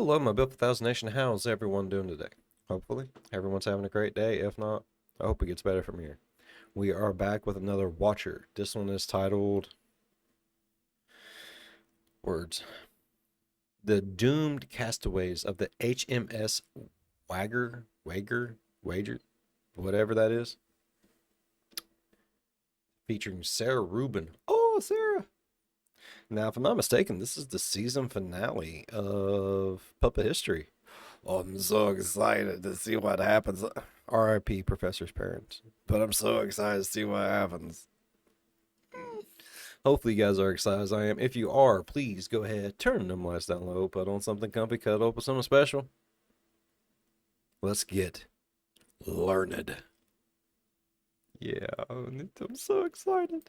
Hello, my Built for Thousand Nation. How's everyone doing today? Hopefully, everyone's having a great day. If not, I hope it gets better from here. We are back with another Watcher. This one is titled... Words. The Doomed Castaways of the HMS Wager, whatever that is. Featuring Sara Rubin. Oh, Sara! Now, if I'm not mistaken, this is the season finale of Puppet History. Oh, I'm so excited to see what happens. R.I.P. Professor's parents. But I'm so excited to see what happens. Hopefully you guys are excited as I am. If you are, please go ahead, turn them lights down low, put on something comfy, cuddle up with something special. Let's get learned. Yeah, I'm so excited.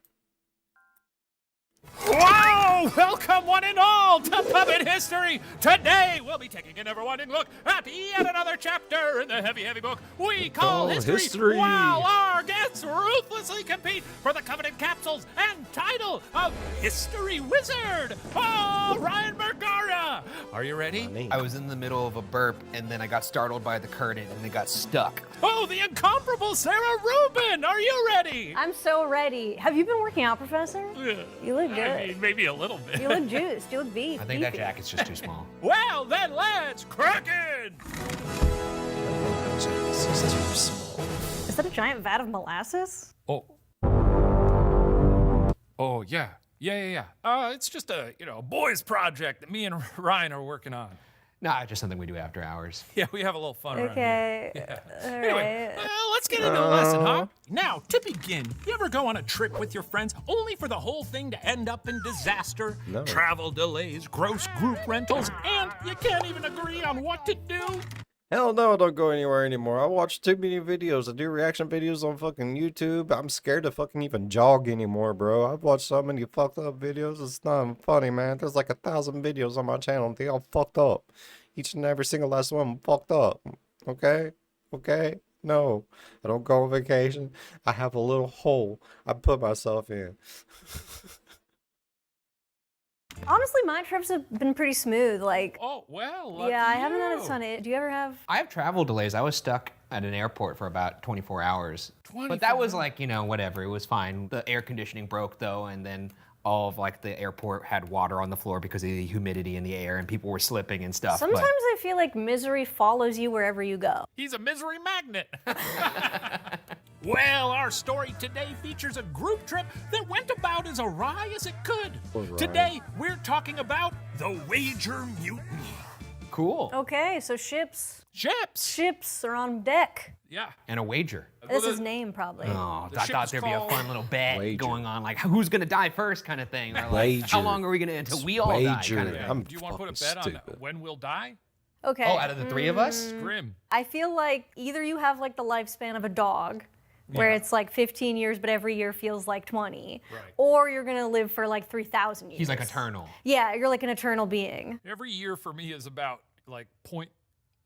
Wow! Welcome one and all to Puppet History! Today we'll be taking an ever-wondering look at yet another chapter in the heavy book we call History, while our guests ruthlessly compete for the coveted capsules and title of History Wizard! Oh, Ryan Bergara! Are you ready? I was in the middle of a burp and then I got startled by the curtain and it got stuck. Oh, the incomparable Sara Rubin! Are you ready? I'm so ready. Have you been working out, Professor? You look good. I mean, maybe a little bit. You look juiced. You look beefy. I think that jacket's just too small. Well, then let's crack it! Is that a giant vat of molasses? Oh, yeah. It's just a, boys project that me and Ryan are working on. Nah, just something we do after hours. Yeah, we have a little fun around Okay. here. Yeah. All Anyway, right. let's get into the lesson, huh? Now, to begin, you ever go on a trip with your friends only for the whole thing to end up in disaster? No. Travel delays, gross group rentals, and you can't even agree on what to do? Hell no, I don't go anywhere anymore. I watch too many videos. I do reaction videos on fucking YouTube. I'm scared to fucking even jog anymore, bro. I've watched so many fucked up videos. It's not even funny, man. There's like 1,000 videos on my channel. They all fucked up. Each and every single last one fucked up. Okay? Okay? No. I don't go on vacation. I have a little hole I put myself in. Honestly, my trips have been pretty smooth. Like, Oh, well, lucky yeah, I haven't had a you. ton of. Do you ever have? I have travel delays. I was stuck at an airport for about 24 hours. 24 But that was like, whatever. It was fine. The air conditioning broke though, and then all of like the airport had water on the floor because of the humidity in the air and people were slipping and stuff. Sometimes I feel like misery follows you wherever you go. He's a misery magnet. Well, our story today features a group trip that went about as awry as it could. Alright. Today, we're talking about the Wager Mutiny. Cool. Okay, so ships Ships. are on deck. Yeah. And a wager. That's his name, probably. Oh, The I ship thought is there'd be a called fun little bet Wager. going on, like who's gonna die first kind of thing. Or like Wager. how long are we gonna until we all die Wager. kind of thing. I'm Do you want to put a fucking bet stupid. on when we'll die? Okay. Oh, out of the three of us? Grim. I feel like either you have like the lifespan of a dog, where it's like 15 years, but every year feels like 20, Right. or you're gonna live for like 3,000 years. He's like eternal. Yeah, you're like an eternal being. Every year for me is about like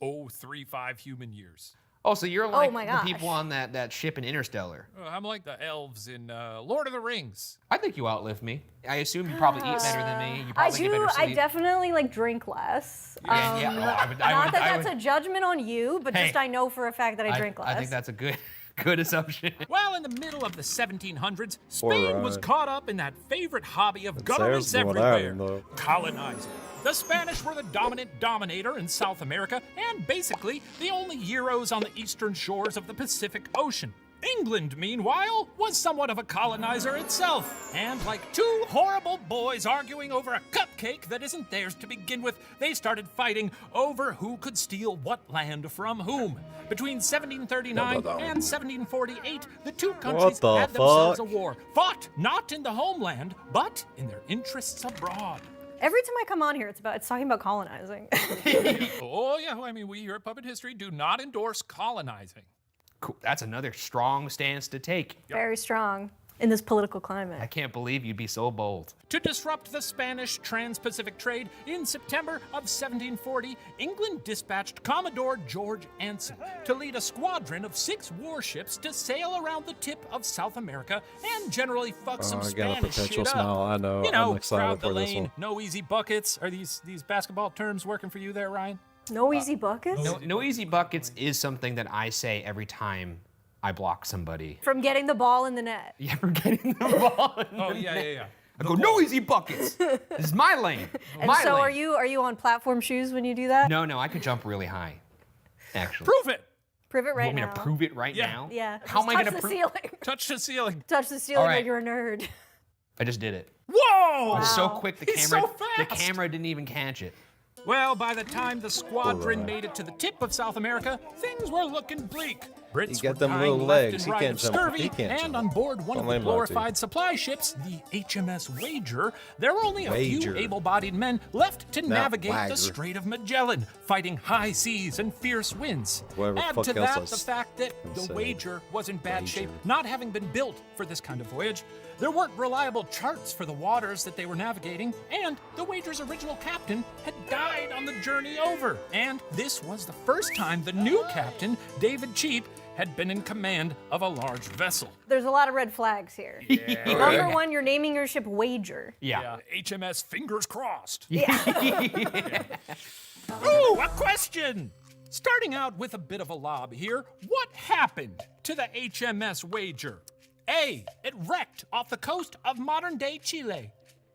0.035 human years. Oh, so you're like my the gosh. people on that ship in Interstellar. I'm like the elves in Lord of the Rings. I think you outlive me. I assume you probably eat better than me. You I probably get do. better I sleep. definitely like drink less. Yeah, yeah. Oh, I would- I Not would- that I that's would- a judgment on you, but Hey. just I know for a fact that I drink less. I think that's a good assumption. Well, in the middle of the 1700s, Spain was Ryan. caught up in that favorite hobby of Sarah's governments going at everywhere, him, though. colonizing. The Spanish were the dominant dominator in South America and basically the only Euros on the eastern shores of the Pacific Ocean. England, meanwhile, was somewhat of a colonizer itself. And like two horrible boys arguing over a cupcake that isn't theirs to begin with, they started fighting over who could steal what land from whom. Between 1739 and 1748, the two countries the had themselves a fuck? war, fought not in the homeland, but in their interests abroad. Every time I come on here, it's talking about colonizing. Oh, yeah, I mean, we here at Puppet History do not endorse colonizing. Cool. That's another strong stance to take. Very strong. in this political climate. I can't believe you'd be so bold. To disrupt the Spanish trans-Pacific trade, in September of 1740, England dispatched Commodore George Anson to lead a squadron of 6 warships to sail around the tip of South America and generally fuck some I got a Spanish perpetual shit smile. up. I know. You know, I'm excited crowd the for this lane, one. no easy buckets. Are these basketball terms working for you there, Ryan? No easy buckets? No easy buckets is something that I say every time I block somebody. From getting the ball in the net. Yeah, we're getting the ball. Oh, yeah. I go, no easy buckets. This is my lane. And my so lane. are you on platform shoes when you do that? No, I could jump really high. Actually. Prove it. Prove it right Want me now. to prove it right Yeah. now? Yeah. How Just am I touch gonna the prove? ceiling. Touch the ceiling. Touch the ceiling All right. like you're a nerd. I just did it. Whoa! It was so quick the He's camera so the fast. camera didn't even catch it. Well, by the time the squadron made it to the tip of South America, things were looking bleak. Brits He got were them dying little left legs. and He right can't of jump. scurvy, He can't and jump. on board one Don't of let the him lie to you. glorified supply ships, the HMS Wager, there were only a Wager. few able-bodied men left to navigate Wagger. the Strait of Magellan, fighting high seas and fierce winds. Whatever the Add fuck to else that I the fact that the said. Wager was in bad shape, Wager. not having been built for this kind of voyage. There weren't reliable charts for the waters that they were navigating, and the Wager's original captain had died on the journey over. And this was the first time the new captain, David Cheap, had been in command of a large vessel. There's a lot of red flags here. Number one, you're naming your ship Wager. Yeah. HMS Fingers Crossed. Yeah. Ooh, a question! Starting out with a bit of a lob here, what happened to the HMS Wager? A, it wrecked off the coast of modern-day Chile.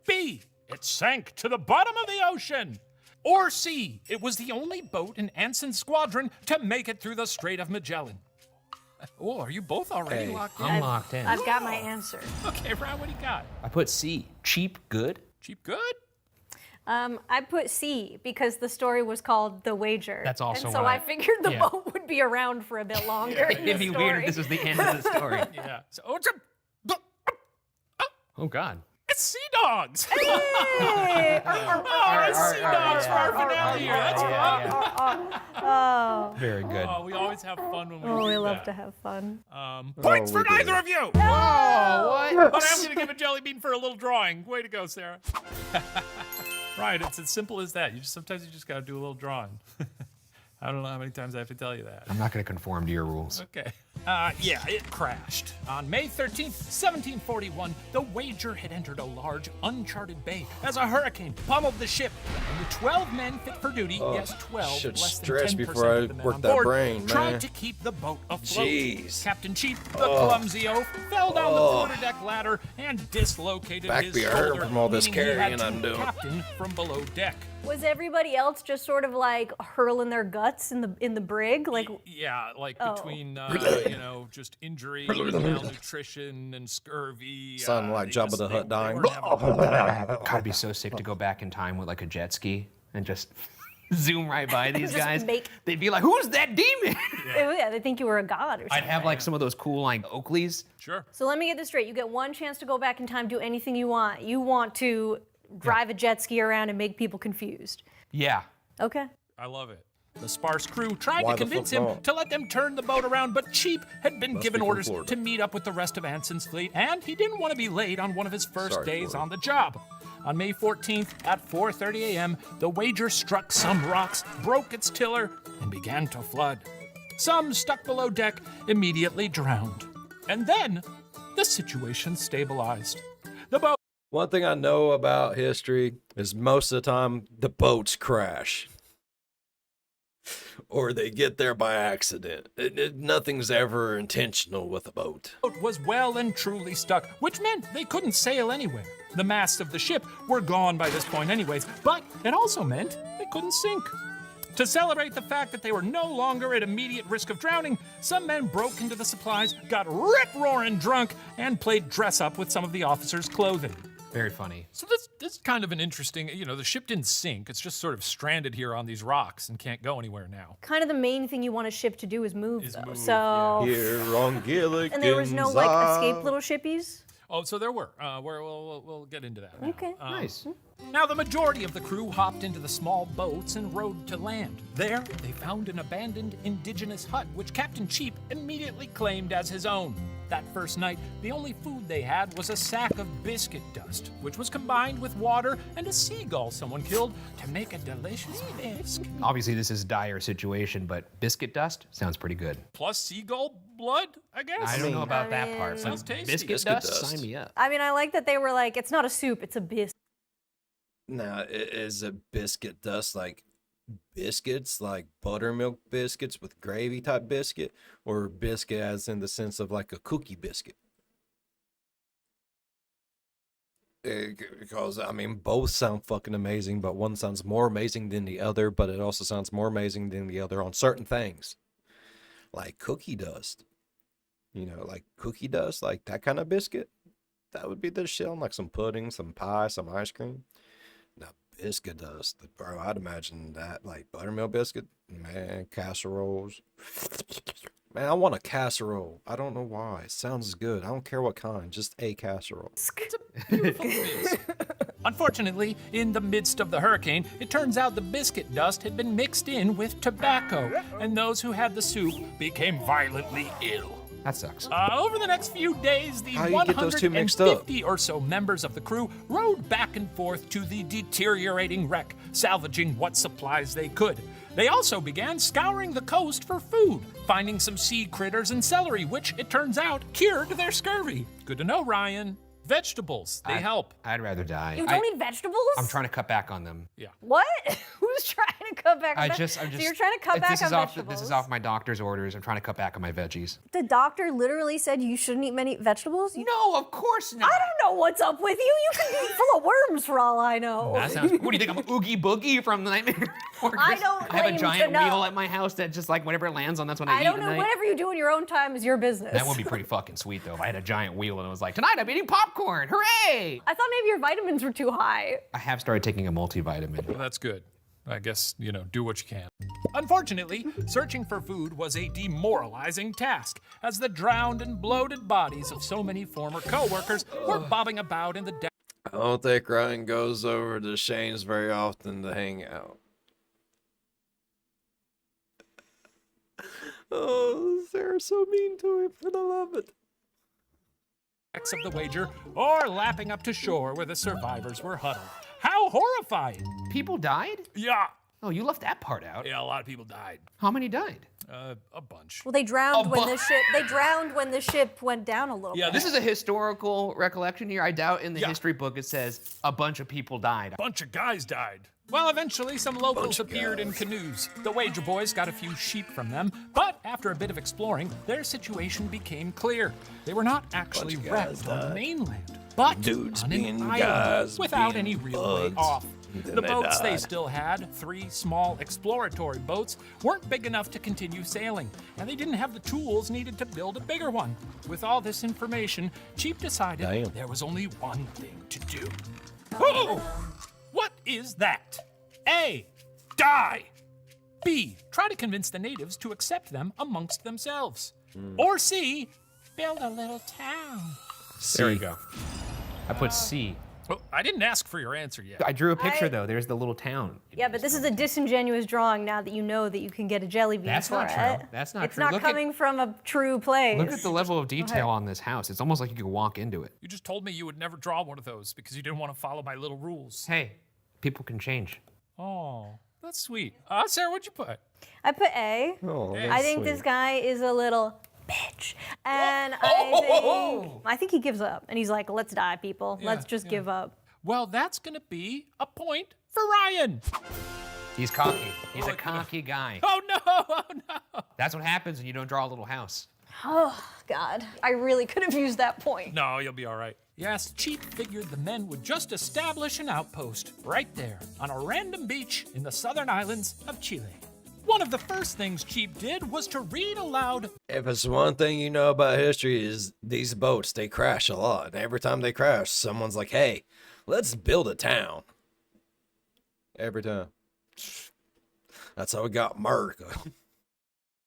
B, it sank to the bottom of the ocean. Or C, it was the only boat in Anson's squadron to make it through the Strait of Magellan. Oh, are you both already Hey. locked in? I'm locked in. I've got my answer. Okay, Ryan, what do you got? I put C. Cheap good. Cheap good? I put C because the story was called The Wager. That's also And so why- I figured the yeah. boat would be around for a bit longer in It'd the be story. weird if this was the end of the story. Yeah. So, oh, it's a... Oh God. It's Sea Dogs! Hey! Oh, it's Sea Dogs for our finale here. That's fun. Oh, Very good. Oh, we always have fun when we oh, do we love that. to have fun. Points we for do. neither of you! Oh, what? But I'm going to give a jelly bean for a little drawing. Way to go, Sarah. Right, it's as simple as that. Sometimes you just got to do a little drawing. I don't know how many times I have to tell you that. I'm not going to conform to your rules. Okay. Yeah, it crashed. On May 13th, 1741, the Wager had entered a large, uncharted bay as a hurricane pummeled the ship. And the 12 men fit for duty, yes, 12, should less than stretch 10% before I of the men work on that board, brain, tried man. to keep the boat afloat. Jeez. Captain Cheap, the clumsy oaf, fell down the quarterdeck ladder and dislocated Back his be hurting shoulder, from all this meaning he had carrying to I'm doing. captain from below deck. Was everybody else just sort of like hurling their guts in the brig? Like, Yeah, like Oh. between just injury, malnutrition, and scurvy. Sounding like they Jabba just- the Hutt they dying. weren't having- God, it'd be so sick to go back in time with like a jet ski and just zoom right by these Just guys. make- They'd be like, "Who's that demon?" yeah, they think you were a god or I'd something. have like some of those cool like Oakleys. Sure. So let me get this straight. You get one chance to go back in time, do anything you want. You want to drive a jet ski around and make people confused. Yeah. Okay. I love it. The sparse crew tried Why to the convince fuck him not? to let them turn the boat around, but Cheap had been Must given be from orders Florida. to meet up with the rest of Anson's fleet, and he didn't want to be late on one of his first Sorry, days Florida. on the job. On May 14th at 4:30 a.m., the Wager struck some rocks, broke its tiller, and began to flood. Some stuck below deck immediately drowned. And then the situation stabilized. The boat One thing I know about history is most of the time the boats crash. Or they get there by accident. Nothing's ever intentional with a boat. was well and truly stuck, which meant they couldn't sail anywhere. The masts of the ship were gone by this point anyways, but it also meant they couldn't sink. To celebrate the fact that they were no longer at immediate risk of drowning, some men broke into the supplies, got rip-roaring drunk, and played dress-up with some of the officers' clothing. Very funny. So this is kind of an interesting, the ship didn't sink. It's just sort of stranded here on these rocks and can't go anywhere now. Kind of the main thing you want a ship to do is move, Is though. move, So, Here on Gilligan's and there was no like escape Isle. little shippies. Oh, so there were. We'll get into that now. Okay. Nice. Now, the majority of the crew hopped into the small boats and rowed to land. There, they found an abandoned indigenous hut, which Captain Cheap immediately claimed as his own. That first night, the only food they had was a sack of biscuit dust, which was combined with water and a seagull someone killed to make a delicious bisque. Obviously, this is a dire situation, but biscuit dust sounds pretty good. Plus seagull blood, I guess? I don't know about that part. Sounds tasty. Biscuit dust? Sign me up. I mean, I like that they were like, it's not a soup, it's a biscuit. Now, is a biscuit dust like biscuits, like buttermilk biscuits with gravy type biscuit, or biscuit as in the sense of like a cookie biscuit? Because, I mean, both sound fucking amazing, but one sounds more amazing than the other, but it also sounds more amazing than the other on certain things. Like cookie dust. You know, like cookie dust, like that kind of biscuit. That would be the shit on like some pudding, some pie, some ice cream. Now, biscuit dust, bro, I'd imagine that, like buttermilk biscuit, man, casseroles. Man, I want a casserole. I don't know why. It sounds good. I don't care what kind, just a casserole. Unfortunately, in the midst of the hurricane, it turns out the biscuit dust had been mixed in with tobacco, and those who had the soup became violently ill. That sucks. Over the next few days, the How do you get those two mixed up? 150 or so members of the crew rowed back and forth to the deteriorating wreck, salvaging what supplies they could. They also began scouring the coast for food, finding some sea critters and celery, which, it turns out, cured their scurvy. Good to know, Ryan. Vegetables, they help. I'd rather die. You don't eat vegetables? I'm trying to cut back on them. Yeah. What? Who's trying to cut back on I'm vegetables? just. So you're trying to cut back on vegetables? This is off my doctor's orders. I'm trying to cut back on my veggies. The doctor literally said you shouldn't eat many vegetables? No, of course not. I don't know what's up with you. You could be full of worms for all I know. That sounds. What do you think? I'm Oogie Boogie from the Nightmare Before I Christmas? don't I have claim a to giant know. wheel at my house that just like whatever it lands on, that's what I I eat don't at know. night. Whatever you do in your own time is your business. That would be pretty fucking sweet though. If I had a giant wheel and it was like, tonight I'm eating popcorn. Hooray! I thought maybe your vitamins were too high. I have started taking a multivitamin. Well, that's good. I guess, do what you can. Unfortunately, searching for food was a demoralizing task, as the drowned and bloated bodies of so many former co-workers were bobbing about in the depths. I don't think Ryan goes over to Shane's very often to hang out. Oh, Sarah's so mean to him, and I love it. of the wager, or lapping up to shore where the survivors were huddled. How horrifying! People died? Yeah. Oh, you left that part out. Yeah, a lot of people died. How many died? A bunch. Well, they drowned when the ship. They drowned when the ship went down a little. Yeah, bit. This is a historical recollection here. I doubt in the Yeah. history book it says a bunch of people died. A bunch of guys died. Well, eventually some locals appeared in canoes. The Wager Boys got a few sheep from them, but after a bit of exploring, their situation became clear. They were not actually Bunch of wrecked guys on the died. mainland, but Dudes on being an island guys, without being any real way bugs. off. Then The they boats they died. still had, 3 small exploratory boats, weren't big enough to continue sailing, and they didn't have the tools needed to build a bigger one. With all this information, Chief decided Damn. there was only one thing to do. Oh! What is that? A. Die. B. Try to convince the natives to accept them amongst themselves. Or C. Build a little town. There you go. I put C. Oh, I didn't ask for your answer yet. I drew a picture I- though. There's the little town. Yeah, but this is a disingenuous drawing now that you know that you can get a jelly bean That's for not it. true. That's not it's true. not Look at- coming from a true place. Look at the level of detail on this house. It's almost like you could walk into it. You just told me you would never draw one of those because you didn't want to follow my little rules. Hey, people can change. Oh, that's sweet. Sarah, what'd you put? I put A. Oh, I think this guy is a little bitch, and I think he gives up, and he's like, "Let's die, people. Let's just give up." Well, that's gonna be a point for Ryan. He's cocky. He's a cocky guy. Oh no, oh no. That's what happens when you don't draw a little house. Oh God, I really could have used that point. No, you'll be all right. Yes, Chief figured the men would just establish an outpost right there on a random beach in the southern islands of Chile. One of the first things Chief did was to read aloud. If it's one thing you know about history is these boats, they crash a lot. And every time they crash, someone's like, hey, let's build a town. Every time. That's how we got America.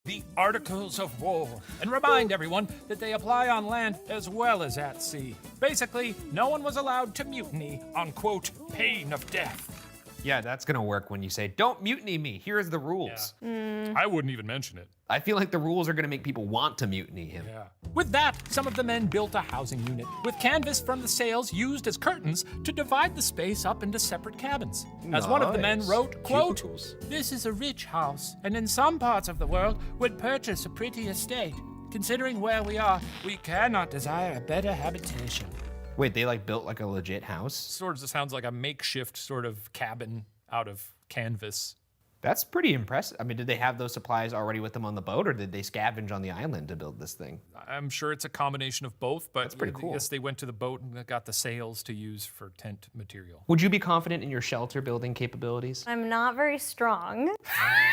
The Articles of War, and remind everyone that they apply on land as well as at sea. Basically, no one was allowed to mutiny on, quote, pain of death. Yeah, that's gonna work when you say, don't mutiny me, here's the rules. I wouldn't even mention it. I feel like the rules are gonna make people want to mutiny him. Yeah. With that, some of the men built a housing unit with canvas from the sails used as curtains to divide the space up into separate cabins. As one of the men Nice. wrote, quote, Cubicles. "This is a rich house, and in some parts of the world would purchase a pretty estate. Considering where we are, we cannot desire a better habitation." Wait, they like built like a legit house? Sort of sounds like a makeshift sort of cabin out of canvas. That's pretty impressive. I mean, did they have those supplies already with them on the boat, or did they scavenge on the island to build this thing? I'm sure it's a combination of both, but That's pretty I cool. guess they went to the boat and got the sails to use for tent material. Would you be confident in your shelter building capabilities? I'm not very strong.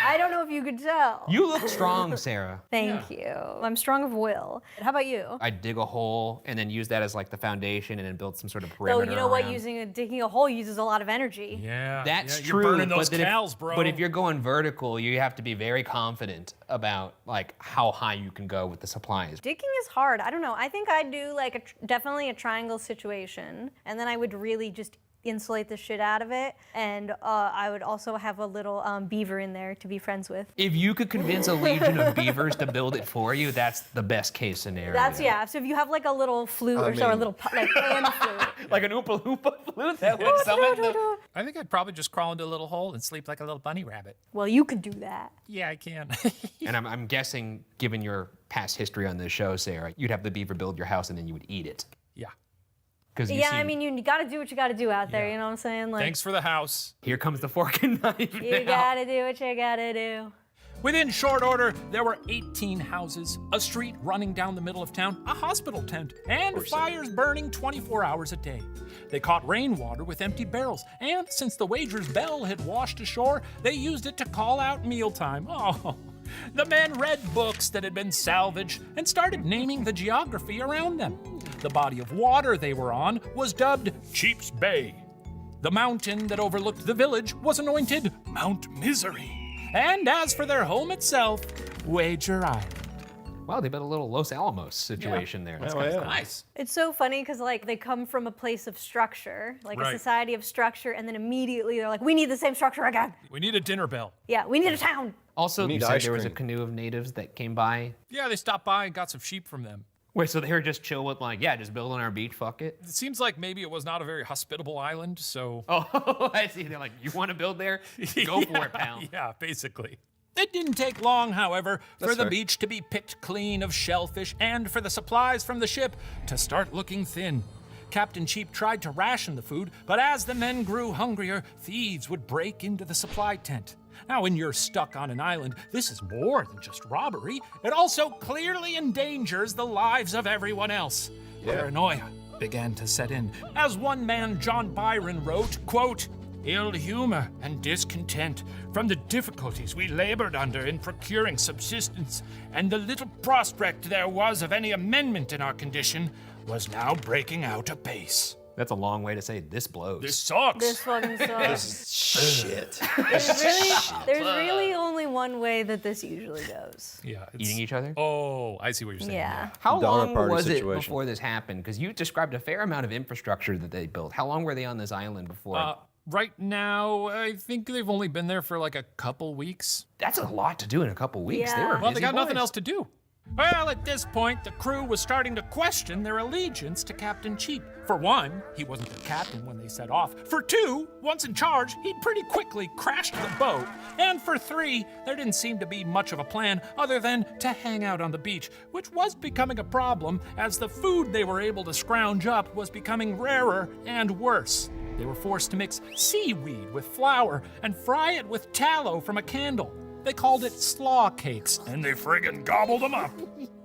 I don't know if you could tell. You look strong, Sarah. Thank you. I'm strong of will. How about you? I'd dig a hole and then use that as like the foundation and then build some sort of Though perimeter you know what, around. digging a hole uses a lot of energy. Yeah, That's yeah, true. You're burning those but then cows, bro. But if you're going vertical, you have to be very confident about like how high you can go with the supplies. Digging is hard. I don't know. I think I'd do like definitely a triangle situation, and then I would really just insulate the shit out of it, and I would also have a little beaver in there to be friends with. If you could convince a legion of beavers to build it for you, that's the best case scenario. That's yeah. So if you have like a little flute or so, or a little like pan flute. Like an Oompa Loompa flute that would summon the... I think I'd probably just crawl into a little hole and sleep like a little bunny rabbit. Well, you could do that. Yeah, I can. And I'm guessing, given your past history on this show, Sarah, you'd have the beaver build your house and then you would eat it. Yeah. Because Yeah, I mean, you got to do what you got to do out there. Yeah. You know what I'm saying? Like, Thanks for the house. here comes the fork and knife. you now. got to do what you got to do. Within short order, there were 18 houses, a street running down the middle of town, a hospital tent, and fires burning 24 hours a day. They caught rainwater with empty barrels, and since the wager's bell had washed ashore, they used it to call out mealtime. Oh, the men read books that had been salvaged and started naming the geography around them. The body of water they were on was dubbed Cheap's Bay. The mountain that overlooked the village was anointed Mount Misery. And as for their home itself, Wager Island. Wow, they built a little Los Alamos situation there. That's Oh, kind of yeah. cool. Nice. It's so funny because like they come from a place of structure, like a Right. society of structure, and then immediately they're like, we need the same structure again. We need a dinner bell. Yeah, we need a town. Also, you need said ice there was a cream. canoe of natives that came by. Yeah, they stopped by and got some sheep from them. Wait, so they were just chill with like, yeah, just build on our beach, fuck it? It seems like maybe it was not a very hospitable island, so. Oh, I see. They're like, you want to build there? Go for it, pal. Yeah, basically. It didn't take long, however, for That's the fair. beach to be picked clean of shellfish and for the supplies from the ship to start looking thin. Captain Cheap tried to ration the food, but as the men grew hungrier, thieves would break into the supply tent. Now, when you're stuck on an island, this is more than just robbery. It also clearly endangers the lives of everyone else. Paranoia began to set in. As one man, John Byron, wrote, quote, "Ill humor and discontent from the difficulties we labored under in procuring subsistence, and the little prospect there was of any amendment in our condition, was now breaking out apace." That's a long way to say this blows. This sucks. This fucking sucks. Shit. There's really only one way that this usually goes. Yeah. it's- Eating each other? Oh, I see what you're saying. Yeah. How Donner long party was it situation. before this happened? Because you described a fair amount of infrastructure that they built. How long were they on this island before? Right now, I think they've only been there for like a couple weeks. That's a lot to do in a couple weeks. They Yeah. were Well, they busy got nothing boys. else to do. Well, at this point, the crew was starting to question their allegiance to Captain Cheap. For one, he wasn't the captain when they set off. For two, once in charge, he'd pretty quickly crashed the boat. And for three, there didn't seem to be much of a plan other than to hang out on the beach, which was becoming a problem as the food they were able to scrounge up was becoming rarer and worse. They were forced to mix seaweed with flour and fry it with tallow from a candle. They called it slaw cakes, and they friggin' gobbled them up.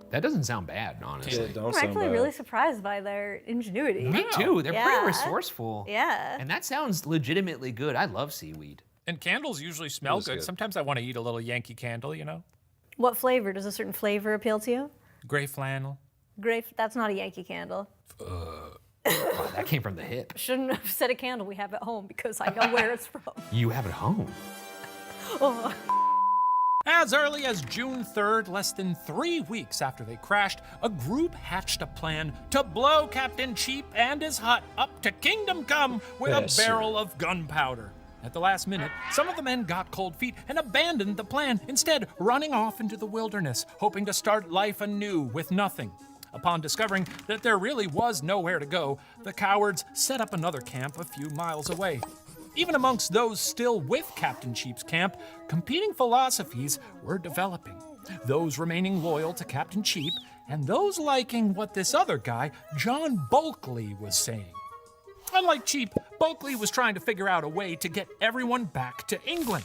That doesn't sound bad, honestly. It don't I'm sound actually bad. really surprised by their ingenuity. Me too. They're Yeah. pretty resourceful. Yeah. And that sounds legitimately good. I love seaweed. And candles usually smell is good. good. Sometimes I want to eat a little Yankee candle, you know? What flavor? Does a certain flavor appeal to you? Gray flannel. Grape, that's not a Yankee candle. Wow, that came from the hip. Shouldn't have said a candle we have at home because I know where it's from. You have it home. Oh. As early as June 3rd, less than 3 weeks after they crashed, a group hatched a plan to blow Captain Cheap and his hut up to Kingdom Come with Yes, a barrel of gunpowder. At the last minute, some of the men got cold feet and abandoned the plan, instead running off into the wilderness, hoping to start life anew with nothing. Upon discovering that there really was nowhere to go, the cowards set up another camp a few miles away. Even amongst those still with Captain Cheap's camp, competing philosophies were developing. Those remaining loyal to Captain Cheap, and those liking what this other guy, John Bulkley, was saying. Unlike Cheap, Bulkley was trying to figure out a way to get everyone back to England.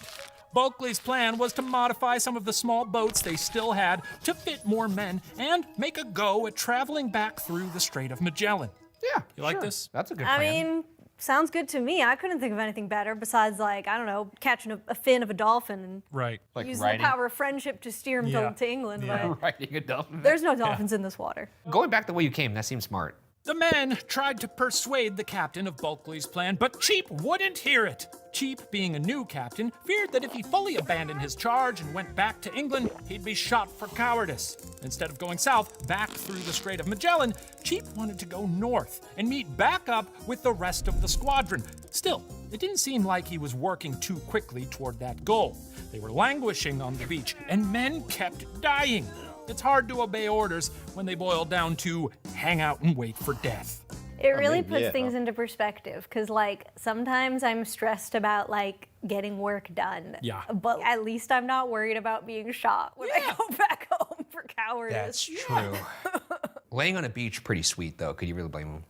Bulkley's plan was to modify some of the small boats they still had to fit more men and make a go at traveling back through the Strait of Magellan. Yeah. You like this? That's a good plan. I mean, sounds good to me. I couldn't think of anything better besides, like, I don't know, catching a fin of a dolphin and Right. like using riding, the power of friendship to steer him Yeah. to England. Yeah. But riding a dolphin. there's no dolphins in this water. Going back the way you came, that seems smart. The men tried to persuade the captain of Bulkley's plan, but Cheap wouldn't hear it. Cheap, being a new captain, feared that if he fully abandoned his charge and went back to England, he'd be shot for cowardice. Instead of going south, back through the Strait of Magellan, Cheap wanted to go north and meet back up with the rest of the squadron. Still, it didn't seem like he was working too quickly toward that goal. They were languishing on the beach, and men kept dying. It's hard to obey orders when they boil down to hang out and wait for death. It really mean, puts yeah. things into perspective, because, like, sometimes I'm stressed about, like, getting work done. Yeah. But at least I'm not worried about being shot when I go back home for cowardice. True. Laying on a beach, pretty sweet though. Could you really blame him?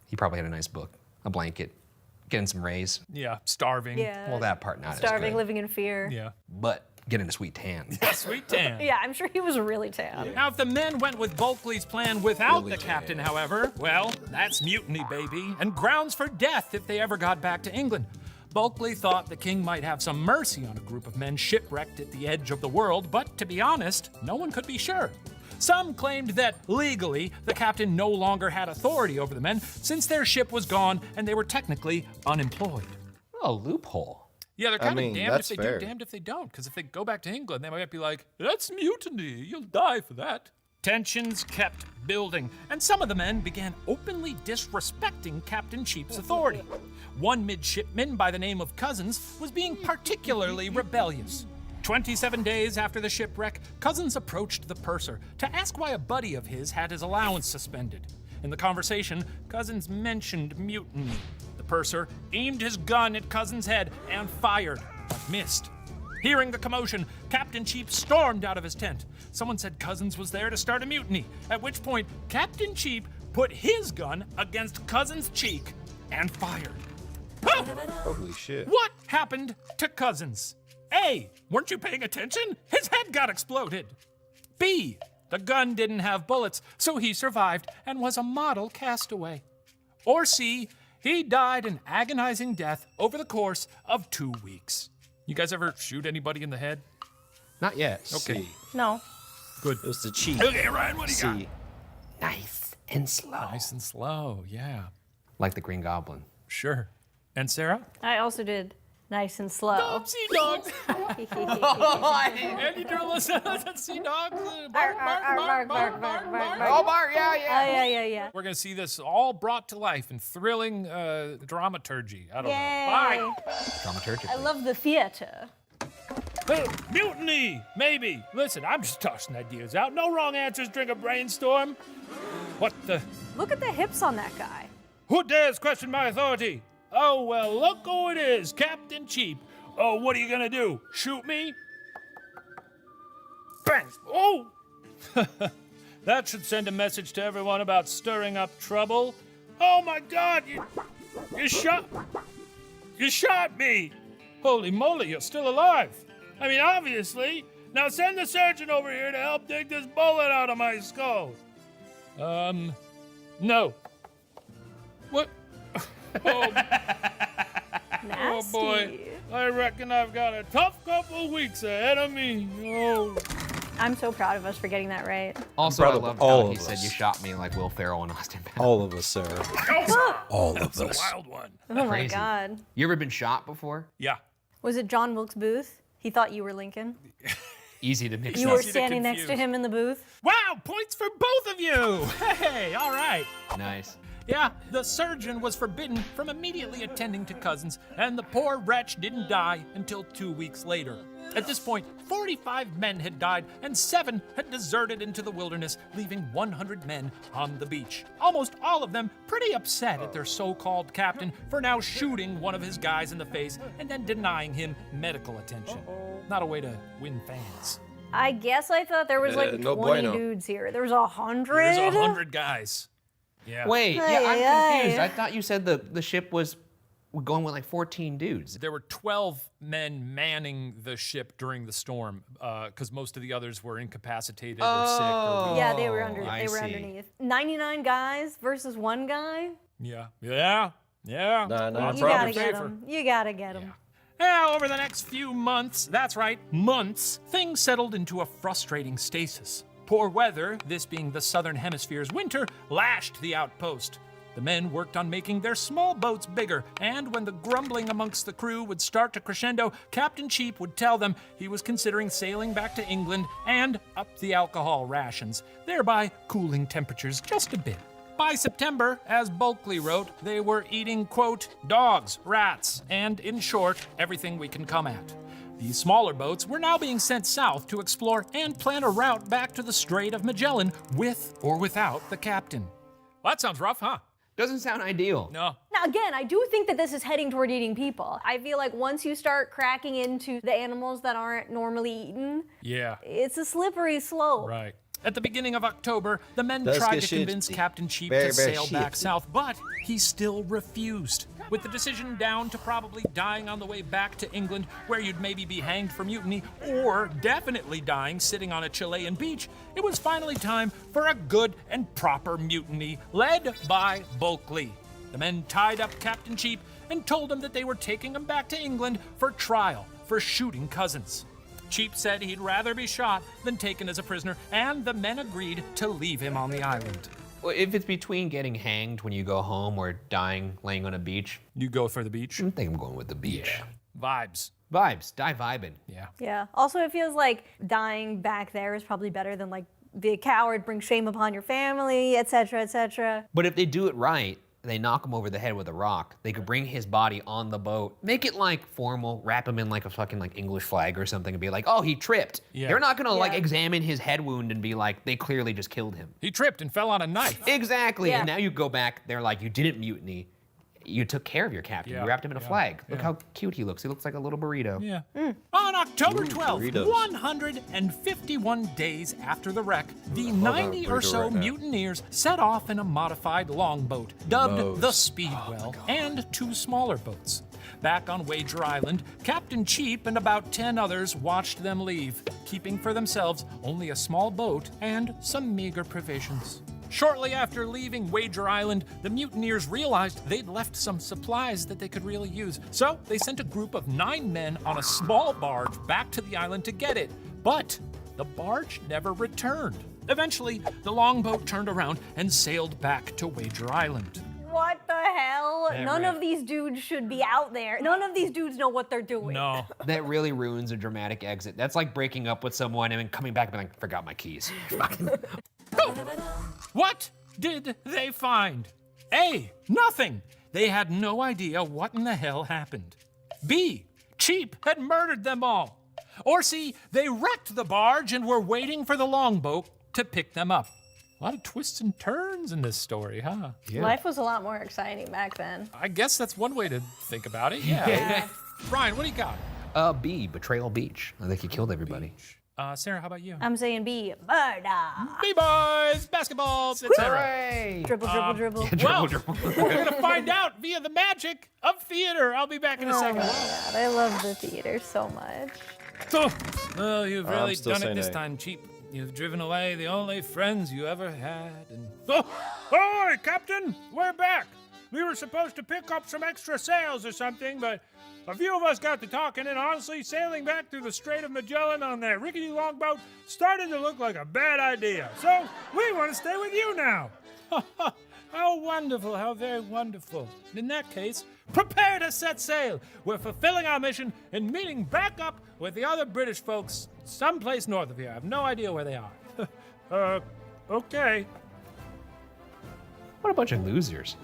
He probably had a nice book, a blanket, getting some rays. Yeah, starving. Yeah. Well, that part not Starving, as good. living in fear. Yeah. But getting a sweet tan. Sweet tan. Yeah, I'm sure he was really tan. Now, if the men went with Bulkley's plan without the captain, however, well, that's mutiny, baby, and grounds for death if they ever got back to England. Bulkley thought the king might have some mercy on a group of men shipwrecked at the edge of the world, but to be honest, no one could be sure. Some claimed that legally the captain no longer had authority over the men since their ship was gone and they were technically unemployed. Oh, loophole. Yeah, they're kind of damned if that's they fair. do, damned if they don't. Because if they go back to England, they might be like, that's mutiny. You'll die for that. Tensions kept building, and some of the men began openly disrespecting Captain Cheap's authority. One midshipman by the name of Cousins was being particularly rebellious. 27 days after the shipwreck, Cousins approached the purser to ask why a buddy of his had his allowance suspended. In the conversation, Cousins mentioned mutiny. The purser aimed his gun at Cousins' head and fired, but missed. Hearing the commotion, Captain Cheap stormed out of his tent. Someone said Cousins was there to start a mutiny, at which point Captain Cheap put his gun against Cousins' cheek and fired. Oh! Holy shit. What happened to Cousins? A, weren't you paying attention? His head got exploded. B, the gun didn't have bullets, so he survived and was a model castaway. Or C, he died an agonizing death over the course of 2 weeks. You guys ever shoot anybody in the head? Not yet. Okay. C. No. Good. It was the cheat. Okay, Ryan, what do you got? C. Nice and slow. Nice and slow, yeah. Like the Green Goblin. Sure. And Sarah? I also did nice and slow. Sea dogs. And you do listen to sea dogs. Bark, bark, bark, bark, bark, bark, bark. Oh, Bart, yeah. Oh, yeah. We're gonna see this all brought to life in thrilling dramaturgy. I don't Yay. know. Dramaturgically. I love the theater. Bye. Mutiny, maybe. Listen, I'm just tossing ideas out. No wrong answers during a brainstorm. What the? Look at the hips on that guy. Who dares question my authority? Oh, well, look who it is, Captain Cheap. Oh, what are you gonna do? Shoot me? Bang! Oh! That should send a message to everyone about stirring up trouble. Oh my God! You shot me! Holy moly, you're still alive! I mean, obviously. Now send the surgeon over here to help dig this bullet out of my skull. No. What? Oh, Nasty. oh boy. I reckon I've got a tough couple weeks ahead of me. Oh. I'm so proud of us for getting that right. Also, proud I of loved all how he of said us. you shot me like Will Ferrell and Austin Powers. All of us, Sarah. All of us. Wild one. Oh my Crazy. God. You ever been shot before? Yeah. Was it John Wilkes Booth? He thought you were Lincoln. Easy to mix You up. were easy to standing next to confuse. him in the booth. Wow, points for both of you. Hey, all right. Nice. Yeah, the surgeon was forbidden from immediately attending to Cousins, and the poor wretch didn't die until 2 weeks later. At this point, 45 men had died, and 7 had deserted into the wilderness, leaving 100 men on the beach. Almost all of them pretty upset at their so-called captain for now shooting one of his guys in the face and then denying him medical attention. Not a way to win fans. I guess I thought there was like no 20 bueno. dudes here. There was 100? There's 100 guys. Yeah. Wait, Ay, yeah, I'm ay. confused. I thought you said the ship was going with like 14 dudes. There were 12 men manning the ship during the storm, because most of the others were incapacitated or sick. Or Yeah, they were I see. underneath. 99 guys versus 1 guy? Yeah. Nah, Lots You in gotta your get favor. him. You gotta get him. Yeah, over the next few months, that's right, months, things settled into a frustrating stasis. Poor weather, this being the southern hemisphere's winter, lashed the outpost. The men worked on making their small boats bigger, and when the grumbling amongst the crew would start to crescendo, Captain Cheap would tell them he was considering sailing back to England and up the alcohol rations, thereby cooling temperatures just a bit. By September, as Bulkley wrote, they were eating, quote, dogs, rats, and, in short, everything we can come at. These smaller boats were now being sent south to explore and plan a route back to the Strait of Magellan with or without the captain. Well, that sounds rough, huh? Doesn't sound ideal. No. Now, again, I do think that this is heading toward eating people. I feel like once you start cracking into the animals that aren't normally eaten, Yeah. it's a slippery slope. Right. At the beginning of October, the men Does tried get to shifty. convince Captain Cheap Very, to very sail back shifty. south, but he still refused. With the decision down to probably dying on the way back to England, where you'd maybe be hanged for mutiny, or definitely dying sitting on a Chilean beach, it was finally time for a good and proper mutiny, led by Bulkley. The men tied up Captain Cheap and told him that they were taking him back to England for trial for shooting Cousins. Cheap said he'd rather be shot than taken as a prisoner, and the men agreed to leave him on the island. Well, if it's between getting hanged when you go home or dying laying on a beach, You go for the beach? I think I'm going with the beach. Vibes. Vibes, die vibing. Yeah. Yeah. Also, it feels like dying back there is probably better than like be a coward, bring shame upon your family, etc., etc. But if they do it right, they knock him over the head with a rock, they could bring his body on the boat, make it like formal, wrap him in like a fucking like English flag or something and be like, oh, he tripped. Yeah. They're not gonna like Yeah. examine his head wound and be like, they clearly just killed him. He tripped and fell on a knife. Exactly, Yeah. and now you go back, they're like, you didn't mutiny. You took care of your captain. Yeah, You wrapped him in a yeah, flag. Look yeah. how cute he looks. He looks like a little burrito. Yeah. On October 12th, burritos. 151 days after the wreck, the 90 or burrito so right now. mutineers set off in a modified longboat, dubbed Moe's. the Speedwell, and 2 smaller boats. Back on Wager Island, Captain Cheap and about 10 others watched them leave, keeping for themselves only a small boat and some meager provisions. Shortly after leaving Wager Island, the mutineers realized they'd left some supplies that they could really use. So they sent a group of 9 men on a small barge back to the island to get it. But the barge never returned. Eventually, the longboat turned around and sailed back to Wager Island. What the hell? Yeah, None right. of these dudes should be out there. None of these dudes know what they're doing. No. That really ruins a dramatic exit. That's like breaking up with someone and then coming back and being like, forgot my keys. What did they find? A. Nothing. They had no idea what in the hell happened. B. Cheap had murdered them all. Or C. They wrecked the barge and were waiting for the longboat to pick them up. A lot of twists and turns in this story, huh? Life was a lot more exciting back then. I guess that's one way to think about it, yeah. Brian, what do you got? B, Betrayal Beach. I think he killed everybody. Sarah, how about you? I'm saying B, murder. B-boys, basketballs, etc. Dribble, dribble, dribble. Well, we're gonna find out via the magic of theater. I'll be back in a Oh second. my god, I love the theater so much. Oh, you've I'm really still done it saying this A. time, Cheap. You've driven away the only friends you ever had, and... Oh, ahoy, Captain! We're back! We were supposed to pick up some extra sails or something, but a few of us got to talking, and honestly, sailing back through the Strait of Magellan on that rickety longboat started to look like a bad idea. So, we want to stay with you now! How wonderful, how very wonderful. In that case, prepare to set sail. We're fulfilling our mission and meeting back up with the other British folks someplace north of here. I have no idea where they are. Okay. What a bunch of losers.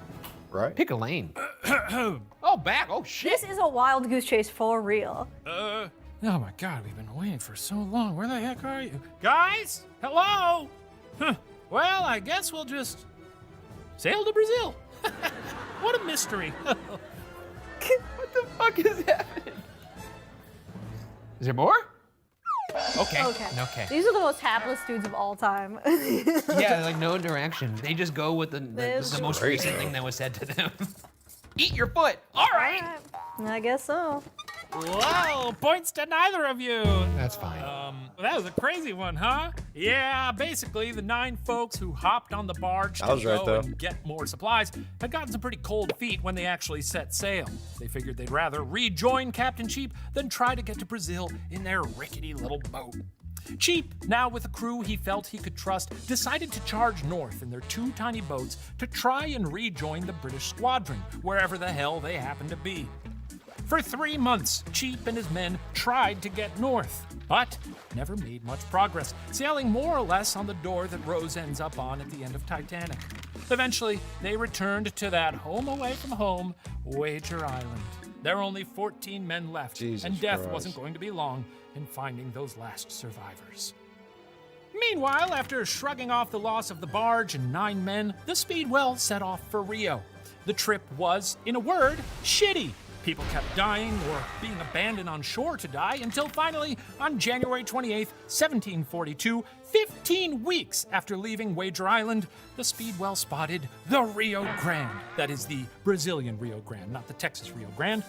Right? Pick a lane. Oh, back. Oh, shit. This is a wild goose chase for real. Oh my God, we've been waiting for so long. Where the heck are you? Guys? Hello? Huh. Well, I guess we'll just sail to Brazil. What a mystery. What the fuck is happening? Is there more? Okay. Okay. These are the most hapless dudes of all time. Yeah, like no direction. They just go with the most crazy. recent thing that was said to them. Eat your foot. All right. I guess so. Whoa, points to neither of you. That's fine. That was a crazy one, huh? Yeah, basically the 9 folks who hopped on the barge I to was right, go though. and get more supplies had gotten some pretty cold feet when they actually set sail. They figured they'd rather rejoin Captain Cheap than try to get to Brazil in their rickety little boat. Cheap, now with a crew he felt he could trust, decided to charge north in their 2 tiny boats to try and rejoin the British squadron, wherever the hell they happened to be. For 3 months, Cheap and his men tried to get north, but never made much progress, sailing more or less on the door that Rose ends up on at the end of Titanic. Eventually, they returned to that home away from home, Wager Island. There were only 14 men left, Jesus and death Christ. wasn't going to be long in finding those last survivors. Meanwhile, after shrugging off the loss of the barge and 9 men, the Speedwell set off for Rio. The trip was, in a word, shitty. People kept dying or being abandoned on shore to die until finally, on January 28, 1742, 15 weeks after leaving Wager Island, the Speedwell spotted the Rio Grande. That is the Brazilian Rio Grande, not the Texas Rio Grande.